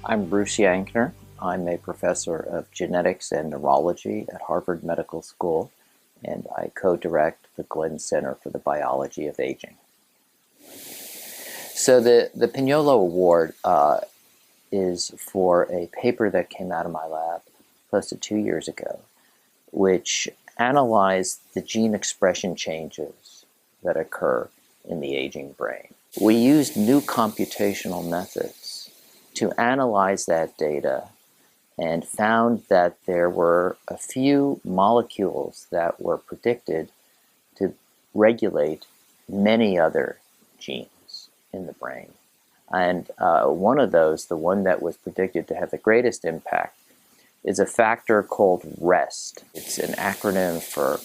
I'm Bruce Yankner. I'm a professor of genetics and neurology at Harvard Medical School, and I co-direct the Glenn Center for the Biology of Aging. So the Pignolo Award is for a paper that came out of my lab close to 2 years ago, which analyzed the gene expression changes that occur in the aging brain. We used new computational methods to analyze that data and found that there were a few molecules that were predicted to regulate many other genes in the brain. And one of those, the one that was predicted to have the greatest impact, is a factor called REST. It's an acronym for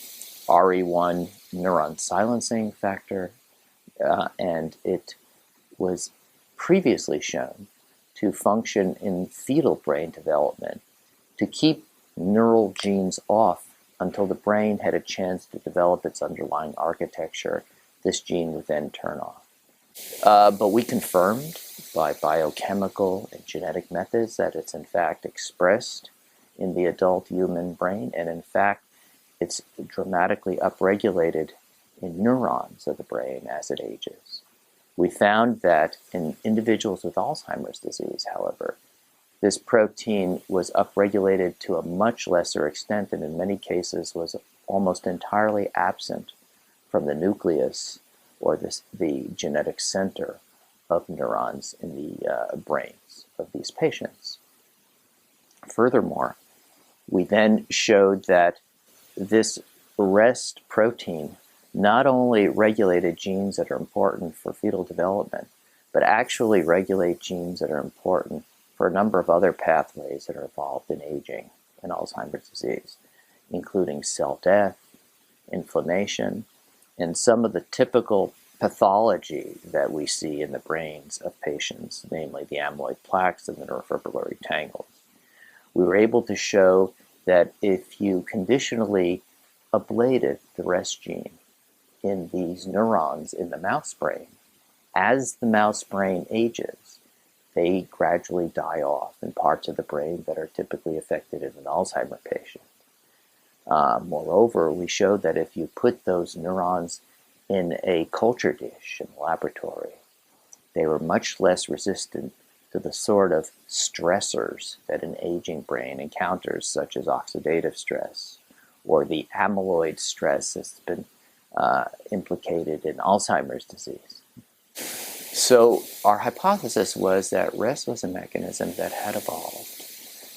RE1 neuron silencing factor, and it was previously shown to function in fetal brain development to keep neural genes off until the brain had a chance to develop its underlying architecture. This gene would then turn off. But we confirmed by biochemical and genetic methods that it's in fact expressed in the adult human brain, and in fact it's dramatically upregulated in neurons of the brain as it ages. We found that in individuals with Alzheimer's disease, however, this protein was upregulated to a much lesser extent, and in many cases was almost entirely absent from the nucleus or the genetic center of neurons in the brains of these patients. Furthermore, we then showed that this REST protein not only regulated genes that are important for fetal development, but actually regulate genes that are important for a number of other pathways that are involved in aging and Alzheimer's disease, including cell death, inflammation, and some of the typical pathology that we see in the brains of patients, namely the amyloid plaques and the neurofibrillary tangles. We were able to show that if you conditionally ablated the REST gene in these neurons in the mouse brain, as the mouse brain ages, they gradually die off in parts of the brain that are typically affected in an Alzheimer patient. Moreover, we showed that if you put those neurons in a culture dish in the laboratory, they were much less resistant to the sort of stressors that an aging brain encounters, such as oxidative stress or the amyloid stress that's been implicated in Alzheimer's disease. So our hypothesis was that REST was a mechanism that had evolved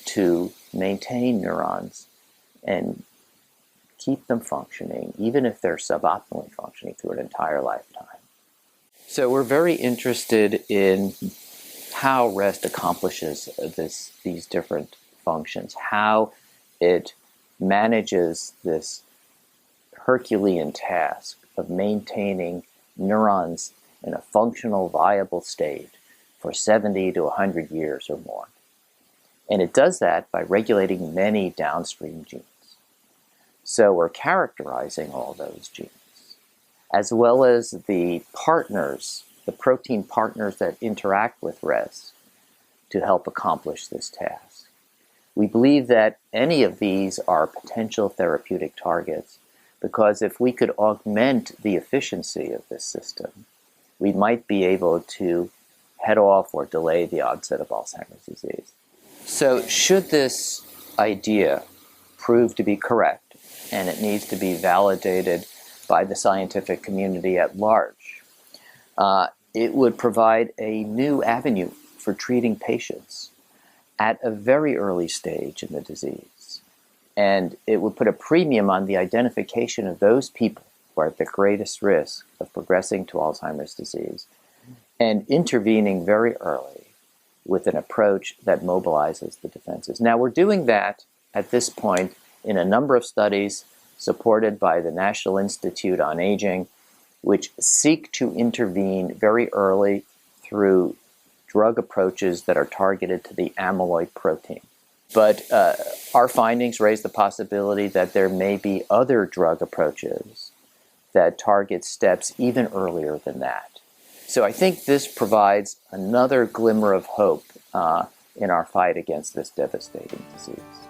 to maintain neurons and keep them functioning, even if they're suboptimally functioning through an entire lifetime. So we're very interested in how REST accomplishes these different functions, how it manages this Herculean task of maintaining neurons in a functional, viable state for 70 to 100 years or more. And it does that by regulating many downstream genes. So we're characterizing all those genes, as well as the partners, the protein partners that interact with REST to help accomplish this task. We believe that any of these are potential therapeutic targets, because if we could augment the efficiency of this system, we might be able to head off or delay the onset of Alzheimer's disease. So should this idea prove to be correct, and it needs to be validated by the scientific community at large, it would provide a new avenue for treating patients at a very early stage in the disease. And it would put a premium on the identification of those people who are at the greatest risk of progressing to Alzheimer's disease and intervening very early with an approach that mobilizes the defenses. Now, we're doing that at this point in a number of studies supported by the National Institute on Aging, which seek to intervene very early through drug approaches that are targeted to the amyloid protein. But our findings raise the possibility that there may be other drug approaches that target steps even earlier than that. So I think this provides another glimmer of hope in our fight against this devastating disease.